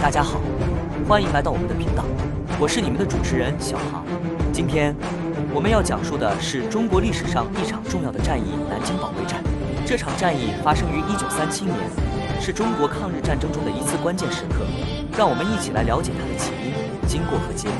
大家好，欢迎来到我们的频道，我是你们的主持人小航。今天我们要讲述的是中国历史上一场重要的战役——南京保卫战。这场战役发生于1937年，是中国抗日战争中的一次关键时刻。让我们一起来了解它的起因、经过和结果。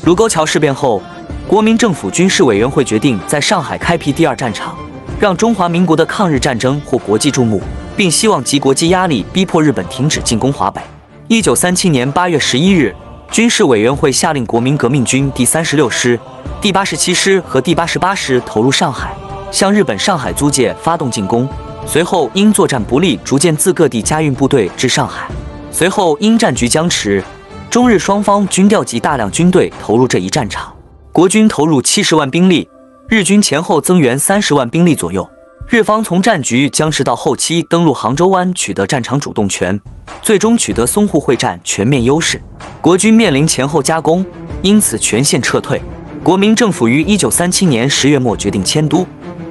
卢沟桥事变后，国民政府军事委员会决定在上海开辟第二战场，让中华民国的抗日战争获国际注目，并希望集国际压力逼迫日本停止进攻华北。1937年8月11日，军事委员会下令国民革命军第36师、第87师和第88师投入上海，向日本上海租界发动进攻。随后因作战不利，逐渐自各地加运部队至上海。随后因战局僵持，中日双方均调集大量军队投入这一战场。国军投入70万兵力，日军前后增援30万兵力左右。日方从战局僵持到后期登陆杭州湾，取得战场主动权，最终取得淞沪会战全面优势。国军面临前后夹攻，因此全线撤退。国民政府于1937年10月末决定迁都，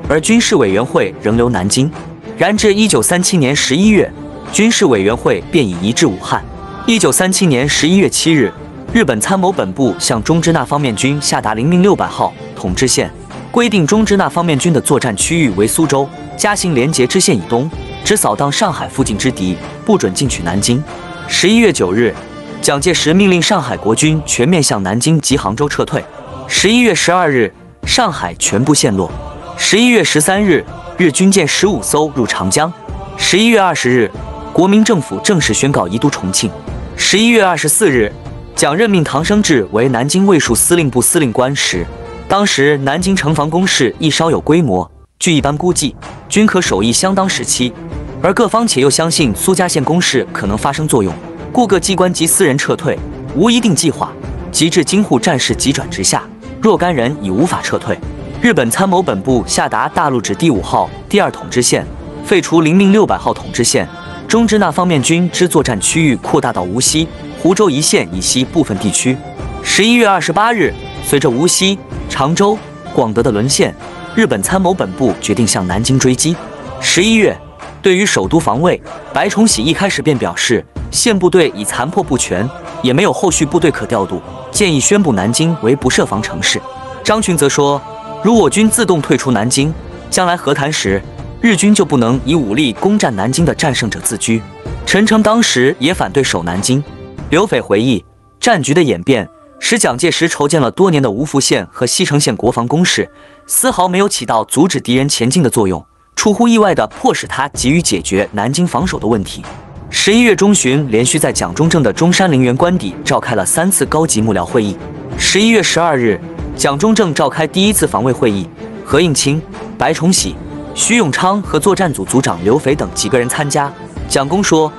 而军事委员会仍留南京。然至1937年11月，军事委员会便已移至武汉。1937年11月7日，日本参谋本部向中支那方面军下达临命600号统制线，规定中支那方面军的作战区域为苏州、嘉兴联捷支线以东，只扫荡上海附近之敌，不准进取南京。11月9日，蒋介石命令上海国军全面向南京及杭州撤退。11月12日，上海全部陷落。11月13日，日军舰15艘入长江。11月20日，国民政府正式宣告移都重庆。11月24日，蒋任命唐生智为南京卫戍司令部司令官时，当时南京城防工事亦稍有规模，据一般估计，均可守役相当时期。而各方且又相信苏嘉县工事可能发生作用，故各机关及私人撤退无一定计划，及至京沪战事急转直下，若干人已无法撤退。日本参谋本部下达大陆指第5号第2统制线，废除临命600号统制线，中支那方面军之作战区域扩大到无锡、湖州一线以西部分地区。11月28日，随着无锡、常州、广德的沦陷，日本参谋本部决定向南京追击。11月，对于首都防卫，白崇禧一开始便表示，现部队已残破不全，也没有后续部队可调度，建议宣布南京为不设防城市。张群则说，如我军自动退出南京，将来和谈时，日军就不能以武力攻占南京的战胜者自居。陈诚当时也反对守南京。刘斐回忆，战局的演变使蒋介石筹建了多年的吴福县和西城县国防工事，丝毫没有起到阻止敌人前进的作用，出乎意外地迫使他急于解决南京防守的问题。11月中旬，连续在蒋中正的中山陵园官邸召开了3次高级幕僚会议。11月12日，蒋中正召开第1次防卫会议，何应钦、白崇禧、徐永昌和作战组组长刘斐等几个人参加。蒋公说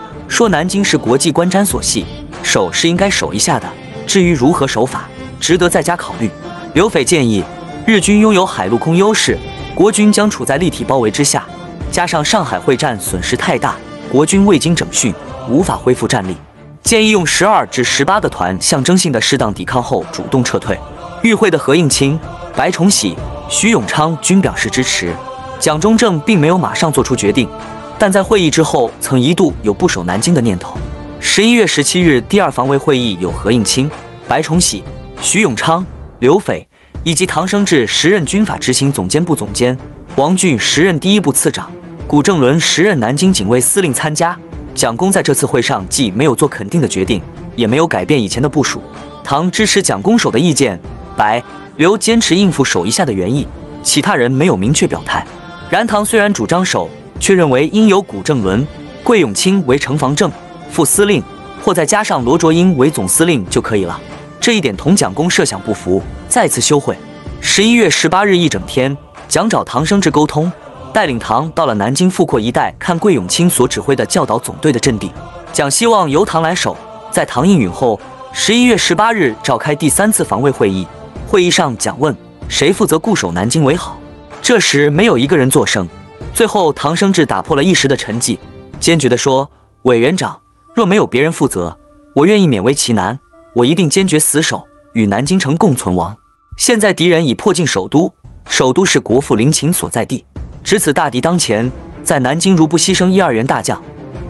南京是国际观瞻所系，守是应该守一下的，至于如何守法，值得再加考虑。刘斐建议，日军拥有海陆空优势，国军将处在立体包围之下，加上上海会战损失太大，国军未经整训，无法恢复战力，建议用12至18的团象征性的适当抵抗后主动撤退。与会的何应钦、白崇禧、徐永昌均表示支持。蒋中正并没有马上做出决定，但在会议之后曾一度有不守南京的念头。11月17日，第2防卫会议有何应钦、白崇禧、徐永昌、刘斐以及唐生智时任军法执行总监部总监，王俊时任第1部次长，古正伦时任南京警卫司令参加。蒋公在这次会上既没有做肯定的决定，也没有改变以前的部署。唐支持蒋公守的意见，白、刘坚持应付守一下的原意，其他人没有明确表态。然唐虽然主张守，却认为应由古正伦、桂永清为城防正副司令，或再加上罗卓英为总司令就可以了。这一点同蒋公设想不符，再次休会。11月18日一整天，蒋找唐生智沟通，带领唐到了南京富阔一带看桂永清所指挥的教导总队的阵地。蒋希望由唐来守，在唐应允后，11月18日召开第3次防卫会议。会议上，蒋问谁负责固守南京为好，这时没有一个人作声。最后，唐生智打破了一时的沉寂，坚决地说：“委员长，若没有别人负责，我愿意勉为其难，我一定坚决死守，与南京城共存亡。现在敌人已迫近首都，首都是国父陵寝所在地，值此大敌当前，在南京如不牺牲1、2员大将，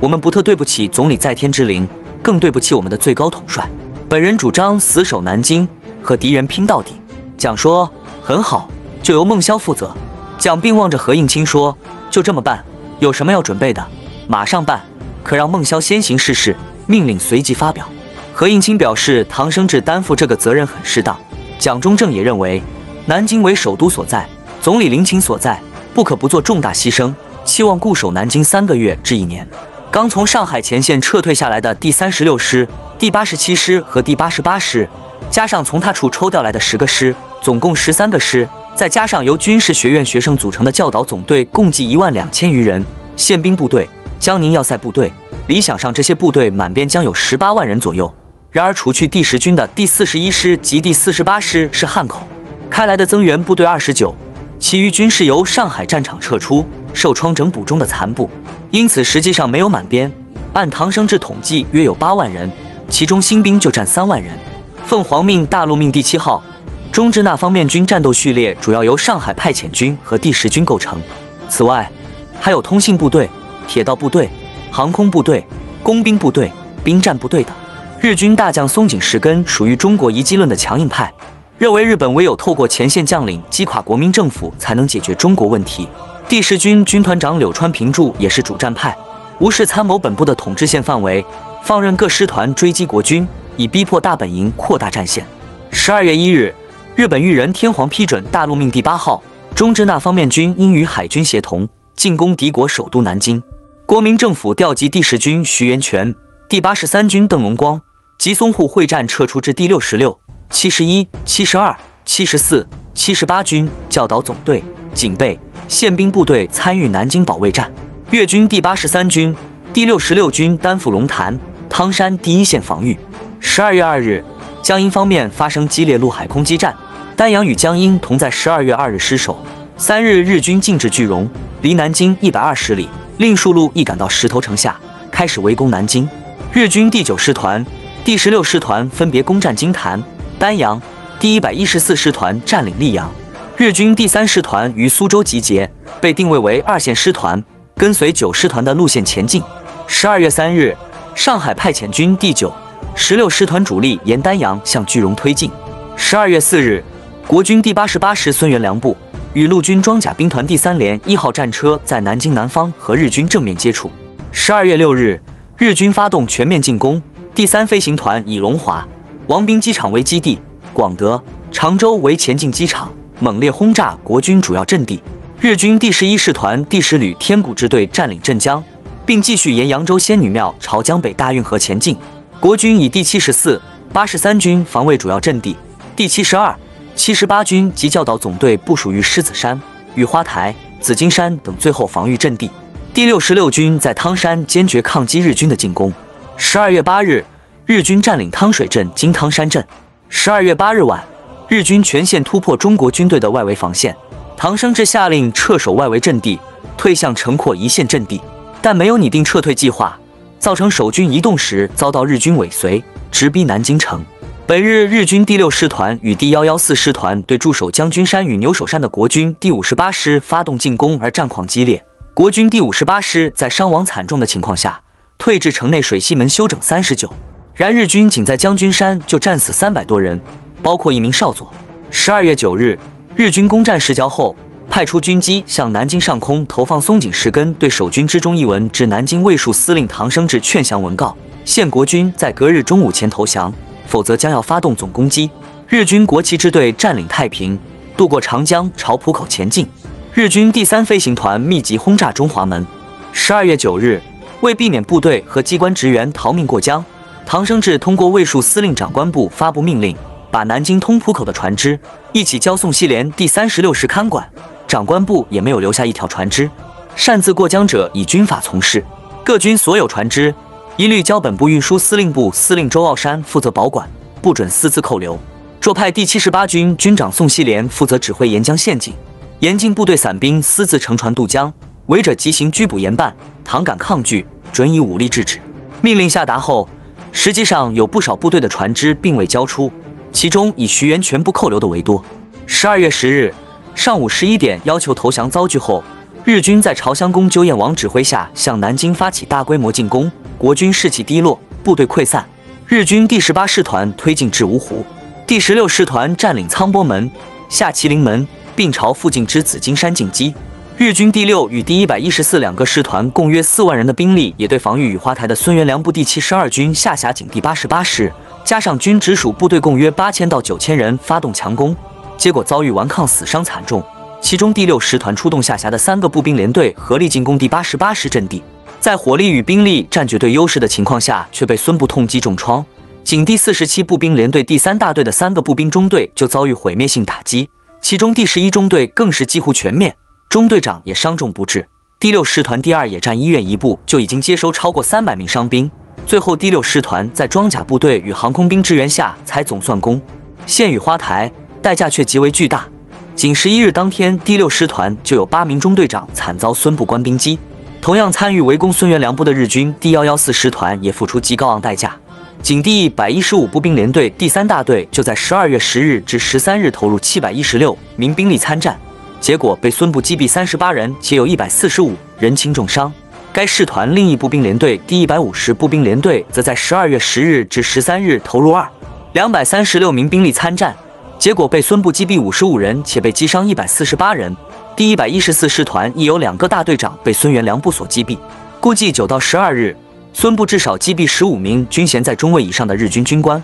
我们不特对不起总理在天之灵，更对不起我们的最高统帅。本人主张死守南京，和敌人拼到底。”蒋说：“很好，就由孟萧负责。”蒋并望着何应钦说：“就这么办，有什么要准备的，马上办。可让孟萧先行试试。”命令随即发表。何应钦表示，唐生智担负这个责任很适当。蒋中正也认为，南京为首都所在，总理陵寝所在，不可不做重大牺牲，期望固守南京3个月至1年。刚从上海前线撤退下来的第36师、第87师和第88师，加上从他处抽调来的10个师，总共13个师，再加上由军事学院学生组成的教导总队，共计12000余人。宪兵部队、江宁要塞部队，理想上这些部队满编将有18万人左右。然而，除去第10军的第41师及第48师是汉口开来的增援部队29，其余均是由上海战场撤出、受创整补中的残部，因此实际上没有满编。按唐生智统计，约有8万人，其中新兵就占3万人。奉皇命大陆命第7号中支那方面军战斗序列主要由上海派遣军和第10军构成，此外还有通信部队、铁道部队、航空部队、工兵部队、兵站部队等。日军大将松井石根属于中国遗迹论的强硬派，认为日本唯有透过前线将领击垮国民政府，才能解决中国问题。第10军军团长柳川平助也是主战派，无视参谋本部的统治线范围，放任各师团追击国军，以逼迫大本营扩大战线。12月1日，日本裕仁天皇批准大陆命第8号中支那方面军应与海军协同进攻敌国首都南京。国民政府调集第10军徐源泉、第83军邓龙光及淞沪会战撤出至第66、71、72、74、78军教导总队、警备、宪兵部队参与南京保卫战。粤军第83军、第66军担负龙潭、汤山第1线防御。12月2日，江阴方面发生激烈陆海空激战，丹阳与江阴同在12月2日失守。3日，日军进至句容，离南京120里，令数路一赶到石头城下，开始围攻南京。日军第9师团、第16师团分别攻占金坛、丹阳，第114师团占领溧阳。日军第3师团于苏州集结，被定位为2线师团，跟随9师团的路线前进。12月3日，上海派遣军第9、16师团主力沿丹阳向句容推进。12月4日，国军第88师孙元良部与陆军装甲兵团第3连1号战车在南京南方和日军正面接触。12月6日，日军发动全面进攻，第3飞行团以龙华、王滨机场为基地，广德、常州为前进机场，猛烈轰炸国军主要阵地。日军第11师团第10旅天谷支队占领镇江，并继续沿扬州仙女庙朝江北大运河前进。国军以第74、83军防卫主要阵地，第72、78军及教导总队部署于狮子山、雨花台、紫金山等最后防御阵地。第66军在汤山坚决抗击日军的进攻。12月8日，日军占领汤水镇、金汤山镇。12月8日晚，日军全线突破中国军队的外围防线。唐生智下令撤守外围阵地，退向城廓一线阵地，但没有拟定撤退计划，造成守军移动时遭到日军尾随，直逼南京城。本日，日军第6师团与第114师团对驻守将军山与牛首山的国军第58师发动进攻，而战况激烈。国军第58师在伤亡惨重的情况下，退至城内水西门休整39。然日军仅在将军山就战死300多人，包括1名少佐。12月9日，日军攻占市郊后，派出军机向南京上空投放松井石根对守军之中一文至南京卫戍司令唐生智劝降文告，限国军在隔日中午前投降，否则将要发动总攻击。日军国旗支队占领太平，渡过长江朝浦口前进。日军第3飞行团密集轰炸中华门。12月9日，为避免部队和机关职员逃命过江，唐生智通过卫戍司令长官部发布命令，把南京通浦口的船只一起交送西联第36师看管。长官部也没有留下一条船只，擅自过江者以军法从事。各军所有船只一律交本部运输司令部司令周傲山负责保管，不准私自扣留。若派第78军军长宋希濂负责指挥沿江陷阱，沿境部队散兵私自乘船渡江，违者即行拘捕严办，倘敢抗拒，准以武力制止。命令下达后，实际上有不少部队的船只并未交出，其中以徐源全部扣留的为多。12月10日上午11点，要求投降遭拒后，日军在朝香宫鸠彦王指挥下向南京发起大规模进攻，国军士气低落，部队溃散。日军第18师团推进至芜湖，第16师团占领仓波门、下麒麟门，并朝附近之紫金山进击。日军第6与第114两个师团共约4万人的兵力，也对防御雨花台的孙元良部第72军下辖警第88师，加上军直属部队共约8000到9000人发动强攻，结果遭遇顽抗，死伤惨重。其中第6师团出动下辖的3个步兵联队合力进攻第88师阵地，在火力与兵力占绝对优势的情况下，却被孙部痛击重创。仅第47步兵联队第3大队的3个步兵中队就遭遇毁灭性打击，其中第11中队更是几乎全灭，中队长也伤重不治。第6师团第2野战医院一部就已经接收超过300名伤兵，最后第6师团在装甲部队与航空兵支援下才总算攻陷雨花台，代价却极为巨大。仅11日当天，第6师团就有8名中队长惨遭孙部官兵击。同样参与围攻孙元良部的日军第114师团也付出极高昂代价。仅第115步兵联队第3大队就在12月10日至13日投入716名兵力参战，结果被孙部击毙38人，且有145人轻重伤。该师团另一步兵联队第150步兵联队则在12月10日至13日投入236名兵力参战，结果被孙部击毙55人，且被击伤148人。第114师团亦有2个大队长被孙元良部所击毙。估计9到12日，孙部至少击毙15名军衔在中尉以上的日军军官，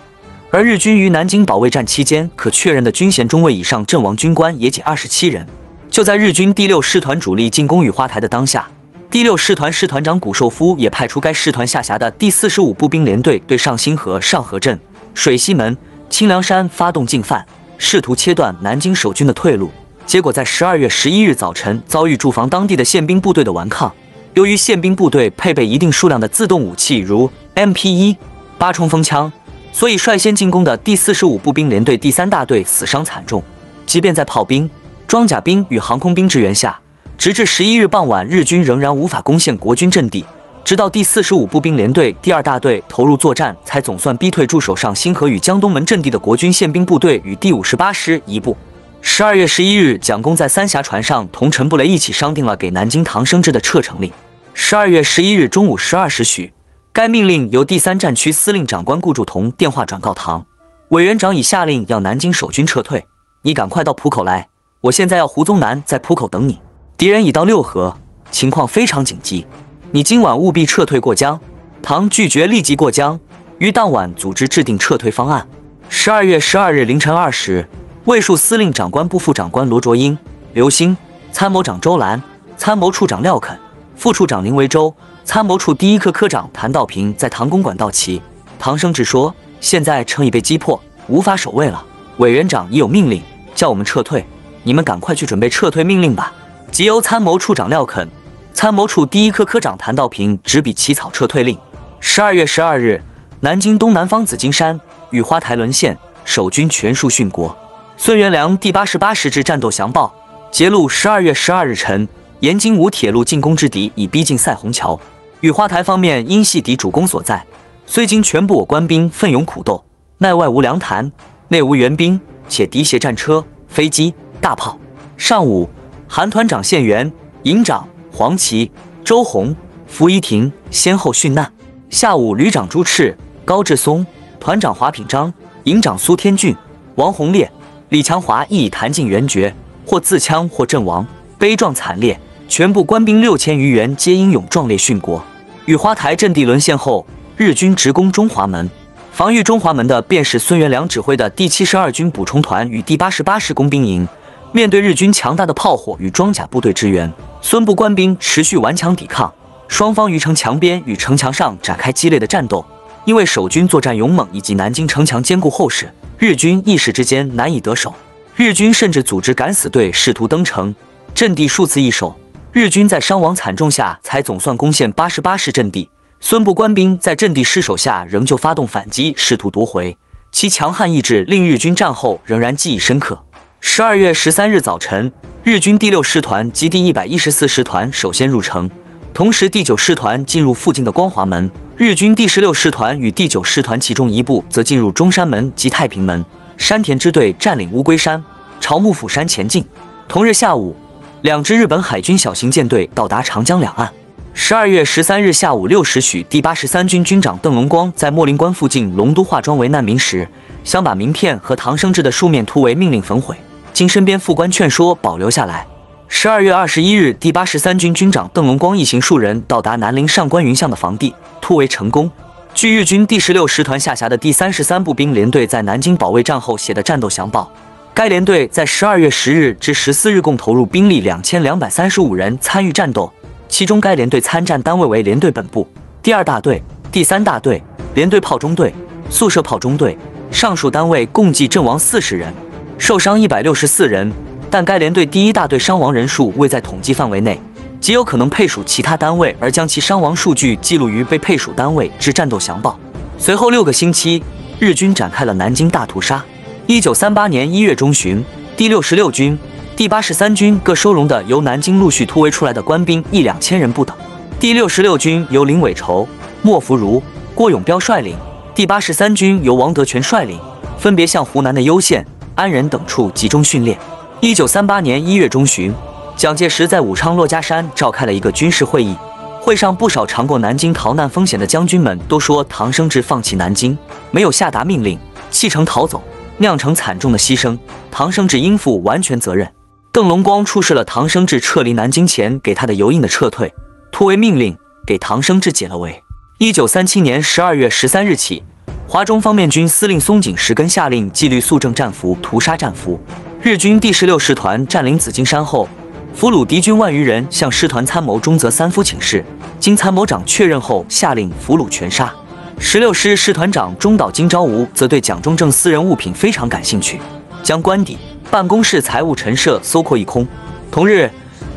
而日军于南京保卫战期间可确认的军衔中尉以上阵亡军官也仅27人。就在日军第6师团主力进攻雨花台的当下，第6师团师团长谷寿夫也派出该师团下辖的第45步兵联队对上新河、上河镇、水西门、清凉山发动进犯，试图切断南京守军的退路。结果在12月11日早晨遭遇驻防当地的宪兵部队的顽抗。由于宪兵部队配备一定数量的自动武器，如 MP1、8冲锋枪，所以率先进攻的第45步兵联队第3大队死伤惨重。即便在炮兵、装甲兵与航空兵支援下，直至11日傍晚，日军仍然无法攻陷国军阵地。直到第45步兵联队第2大队投入作战，才总算逼退驻守上新河与江东门阵地的国军宪兵部队与第58师一部。12月11日，蒋公在三峡船上同陈布雷一起商定了给南京唐生智的撤城令。12月11日中午12时许，该命令由第3战区司令长官顾祝同电话转告唐委员长，已下令要南京守军撤退，你赶快到浦口来，我现在要胡宗南在浦口等你，敌人已到六合，情况非常紧急，你今晚务必撤退过江。唐拒绝立即过江，于当晚组织制定撤退方案。12月12日凌晨2时，卫戍司令长官部副长官罗卓英、刘兴、参谋长周兰、参谋处长廖肯、副处长林维洲、参谋处第1科科长谭道平在唐公馆到齐。唐生智说：“现在城已被击破，无法守卫了。委员长已有命令，叫我们撤退，你们赶快去准备撤退命令吧。”即由参谋处长廖肯、参谋处第1科科长谭道平执笔起草撤退令。12月12日，南京东南方紫金山、雨花台沦陷，守军全数殉国。孙元良第88师之战斗详报揭露：12月12日晨，沿京吴铁路进攻之敌已逼近赛虹桥。雨花台方面因系敌主攻所在，虽经全部我官兵奋勇苦斗，奈外无粮弹，内无援兵，且敌携战车、飞机、大炮。上午，韩团长谢元、营长黄琦、周红、符一亭先后殉难。下午，旅长朱赤、高志松、团长华品章、营长苏天俊、王洪烈、李强华亦已弹尽援绝，或自枪或阵亡，悲壮惨烈。全部官兵6000余员皆英勇壮烈殉国。雨花台阵地沦陷后，日军直攻中华门，防御中华门的便是孙元良指挥的第72军补充团与第88师工兵营。面对日军强大的炮火与装甲部队支援，孙部官兵持续顽强抵抗，双方于城墙边与城墙上展开激烈的战斗。因为守军作战勇猛以及南京城墙坚固厚实，日军一时之间难以得手。日军甚至组织敢死队试图登城，阵地数次易手。日军在伤亡惨重下，才总算攻陷88师阵地。孙部官兵在阵地失守下，仍旧发动反击，试图夺回。其强悍意志令日军战后仍然记忆深刻。12月13日早晨，日军第6师团及第114师团首先入城，同时第9师团进入附近的光华门。日军第16师团与第9师团其中一部则进入中山门及太平门。山田支队占领乌龟山，朝幕府山前进。同日下午，2支日本海军小型舰队到达长江两岸。12月13日下午6时许，第83军军长邓龙光在莫林关附近龙都化妆为难民时，想把名片和唐生智的书面突围命令焚毁，经身边副官劝说保留下来。12月21日，第83军军长邓龙光一行数人到达南陵上官云相的房地，突围成功。据日军第16师团下辖的第33步兵联队在南京保卫战后写的战斗详报，该联队在12月10日至14日共投入兵力2235人参与战斗，其中该联队参战单位为联队本部、第2大队、第3大队、联队炮中队、宿舍炮中队，上述单位共计阵亡40人，受伤164人，但该联队第1大队伤亡人数未在统计范围内，极有可能配属其他单位，而将其伤亡数据记录于被配属单位之战斗详报。随后6个星期，日军展开了南京大屠杀。1938年1月中旬，第66军、第83军各收容的由南京陆续突围出来的官兵1-2000人不等。第66军由林伟筹、莫福如、郭永彪率领，第83军由王德全率领，分别向湖南的攸县、安仁等处集中训练。1938年1月中旬，蒋介石在武昌珞珈山召开了一个军事会议，会上不少尝过南京逃难风险的将军们都说唐生智放弃南京，没有下达命令，弃城逃走，酿成惨重的牺牲，唐生智应负完全责任。邓龙光出示了唐生智撤离南京前给他的油印的撤退、突围命令，给唐生智解了围。1937年12月13日起，华中方面军司令松井石根下令纪律肃正战俘、屠杀战俘。日军第16师团占领紫金山后，俘虏敌军万余人，向师团参谋中泽三夫请示，经参谋长确认后，下令俘虏全杀。16师师团长中岛金昭吾则对蒋中正私人物品非常感兴趣，将官邸、办公室、财务陈设搜括一空。同日，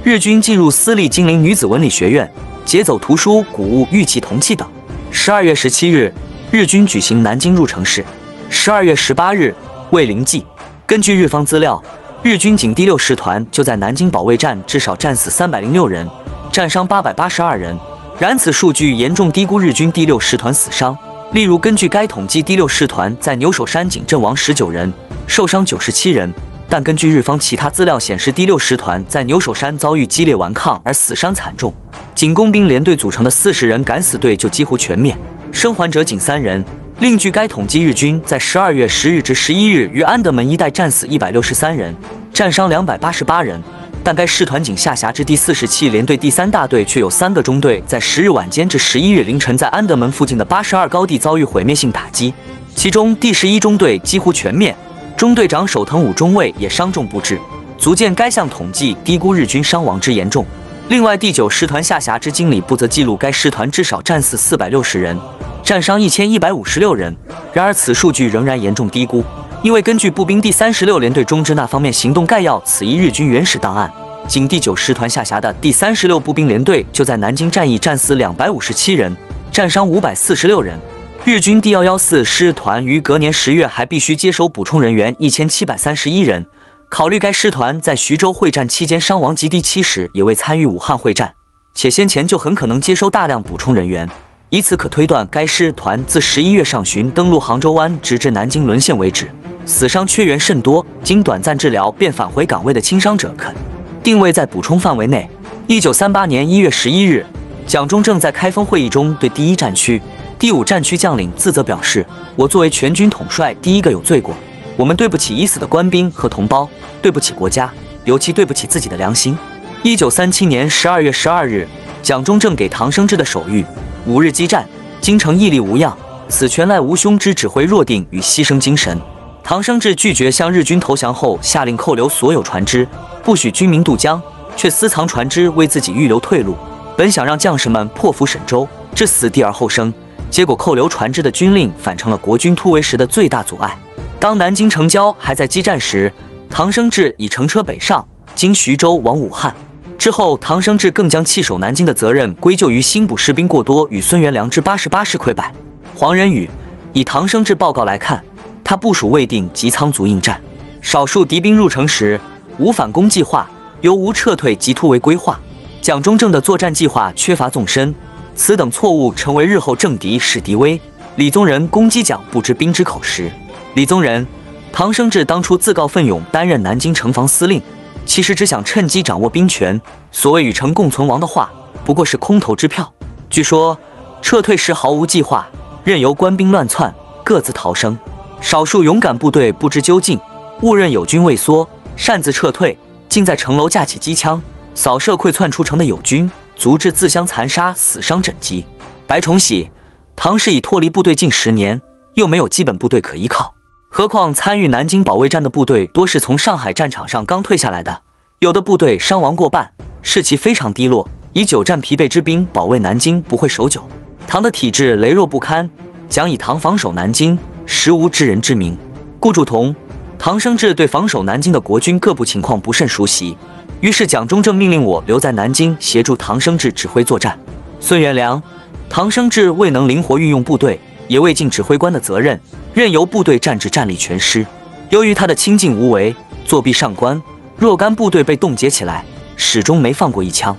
日军进入私立金陵女子文理学院，劫走图书、古物、玉器、铜器等。12月17日，日军举行南京入城式。12月18日，卫灵记。根据日方资料，日军仅第6师团就在南京保卫战至少战死306人，战伤882人。然此数据严重低估日军第6师团死伤。例如，根据该统计，第6师团在牛首山仅阵亡19人，受伤97人。但根据日方其他资料显示，第6师团在牛首山遭遇激烈顽抗而死伤惨重，仅工兵连队组成的40人敢死队就几乎全灭，生还者仅3人。另据该统计，日军在12月10日至11日于安德门一带战死163人，战伤288人。但该师团仅下辖至第47联队第3大队却有3个中队在10日晚间至11日凌晨在安德门附近的82高地遭遇毁灭性打击，其中第11中队几乎全灭，中队长手藤武中尉也伤重不治，足见该项统计低估日军伤亡之严重。另外，第9师团下辖之经理部则记录该师团至少战死460人，战伤1156人。然而此数据仍然严重低估，因为根据步兵第36联队中之那方面行动概要此一日军原始档案，仅第9师团下辖的第36步兵联队就在南京战役战死257人，战伤546人。日军第114师团于隔年10月还必须接收补充人员1731人。考虑该师团在徐州会战期间伤亡极低，70也未参与武汉会战，且先前就很可能接收大量补充人员，以此可推断该师团自11月上旬登陆杭州湾直至南京沦陷为止，死伤缺员甚多，经短暂治疗便返回岗位的轻伤者肯定位在补充范围内。1938年1月11日，蒋中正在开封会议中对第1战区、第5战区将领自责表示：“我作为全军统帅，第一个有罪过。我们对不起已死的官兵和同胞，对不起国家，尤其对不起自己的良心。”1937年12月12日，蒋中正给唐生智的手谕：“5日激战，京城屹立无恙，此全赖吾兄之指挥若定与牺牲精神。”唐生智拒绝向日军投降后，下令扣留所有船只，不许军民渡江，却私藏船只为自己预留退路。本想让将士们破釜沈舟，置死地而后生，结果扣留船只的军令反成了国军突围时的最大阻碍。当南京城郊还在激战时，唐生智已乘车北上，经徐州往武汉。之后，唐生智更将弃守南京的责任归咎于新补士兵过多与孙元良之88师溃败。黄仁宇以唐生智报告来看，他部署未定及仓卒应战，少数敌兵入城时无反攻计划，由无撤退及突围规划。蒋中正的作战计划缺乏纵深，此等错误成为日后政敌使敌威。李宗仁攻击蒋不知兵之口实。李宗仁、唐生智当初自告奋勇担任南京城防司令，其实只想趁机掌握兵权。所谓与城共存亡的话，不过是空头支票。据说撤退时毫无计划，任由官兵乱窜，各自逃生。少数勇敢部队不知究竟，误认友军畏缩，擅自撤退，竟在城楼架起机枪，扫射溃窜出城的友军，足至自相残杀，死伤枕藉。白崇禧，唐时已脱离部队近10年，又没有基本部队可依靠，何况参与南京保卫战的部队多是从上海战场上刚退下来的，有的部队伤亡过半，士气非常低落，以久战疲惫之兵保卫南京不会守久。唐的体制羸弱不堪，讲以唐防守南京，实无知人之明。顾祝同、唐生智对防守南京的国军各部情况不甚熟悉，于是蒋中正命令我留在南京协助唐生智指挥作战。孙元良、唐生智未能灵活运用部队，也未尽指挥官的责任，任由部队战至战力全失。由于他的清静无为、作弊上官，若干部队被冻结起来，始终没放过一枪。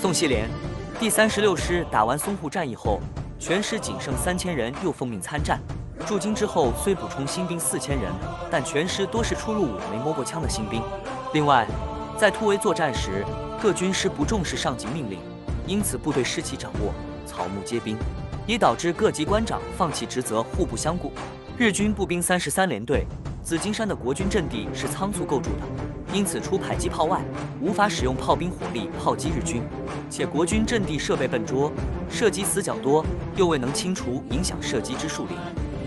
宋希濂第36师打完淞沪战役后，全师仅剩3000人，又奉命参战。驻京之后虽补充新兵4000人，但全师多是初入伍没摸过枪的新兵。另外，在突围作战时，各军师不重视上级命令，因此部队士气掌握，草木皆兵，也导致各级官长放弃职责，互不相顾。日军步兵33联队，紫金山的国军阵地是仓促构筑的，因此除迫击炮外，无法使用炮兵火力炮击日军。且国军阵地设备笨拙，射击死角多，又未能清除影响射击之树林。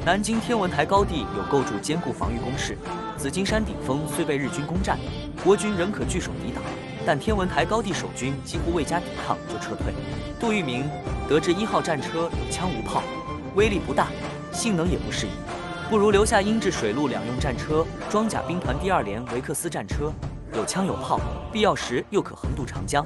南京天文台高地有构筑坚固防御工事，紫金山顶峰虽被日军攻占，国军仍可据守抵挡，但天文台高地守军几乎未加抵抗就撤退。杜聿明得知1号战车有枪无炮，威力不大，性能也不适宜，不如留下英制水陆两用战车装甲兵团第2联维克斯战车，有枪有炮，必要时又可横渡长江。